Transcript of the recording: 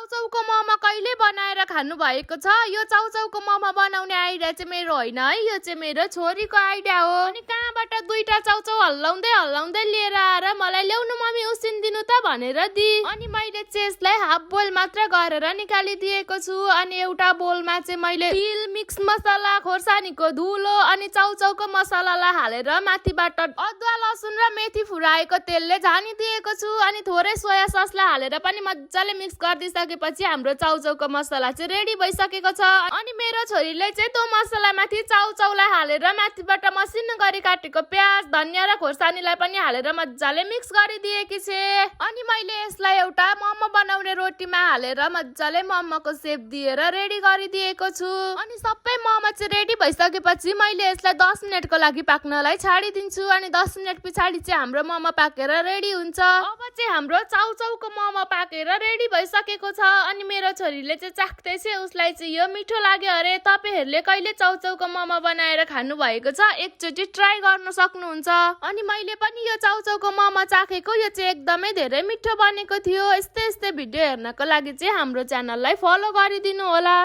चाउचाउको मोमो कहिले बनाएर खानु भएको छ? यो चाउचाउको मोमो बनाउने आइडिया चाहिँ मेरो होइन है, यो चाहिँ मेरो छोरीको आइडिया हो। अनि कहाँबाट दुईटा चाउचाउ हल्लाउँदै हल्लाउँदै लिएर आएर मलाई ल्याउनु मम्मी उसिनिदिनु त भनेर दि। अनि मैले चाहिँ यसलाई हाफ बोइल मात्र गरेर निकालिदिएको छु। अनि एउटा बोलमा चाहिँ मैले तिल, मिक्स मसला, खोर्सानीको धुलो अनि चाउचाउको मसलालाई हालेर माथिबाट अदुवा, लसुन र मेथी फुराएको तेलले झानिदिएको छु। अनि थोरै सोया ससलाई हालेर पनि मजाले मिक्स गरिदिसकेपछि हाम्रो चाउचाउको मसला चाहिँ रेडी भइसकेको छ। अनि मेरो छोरीले चाहिँ त्यो मसलामाथि चाउचाउलाई हालेर माथिबाट मसिनो गरी काटेको प्याज, धनियाँ र खोर्सानीलाई पनि हालेर मजाले मिक्स गरिदिएकी छे। अनि मैले यसलाई एउटा मोमो बनाउने रोटीमा हालेर मजाले मोमोको सेप दिएर रेडी गरिदिएको छु। अनि सबै मोमो चाहिँ रेडी भइसकेपछि मैले यसलाई 10 मिनेटको लागि पाक्नलाई छाडिदिन्छु। अनि 10 मिनेट पछाडि चाहिँ हाम्रो मोमो पाकेर रेडी हुन्छ। अब चाहिँ हाम्रो चाउचाउको मोमो पाकेर रेडी भइसकेको छ। अनि मेरो छोरीले चाहिँ चाख्दै चाहिँ उसलाई चाहिँ यो मिठो लाग्यो अरे। तपाईहरुले कहिले चाउचाउको मोमो बनाएर खानु भएको छ? एकचोटी ट्राई गर्न सक्नुहुन्छ। अनि मैले पनि यो चाउचाउको मोमो चाखेको, यो चाहिँ एकदमै धेरै मिठो बनेको थियो। यस्तै भिडियो हेर्नको लागि चाहिँ हाम्रो च्यानललाई फलो गरिदिनु होला।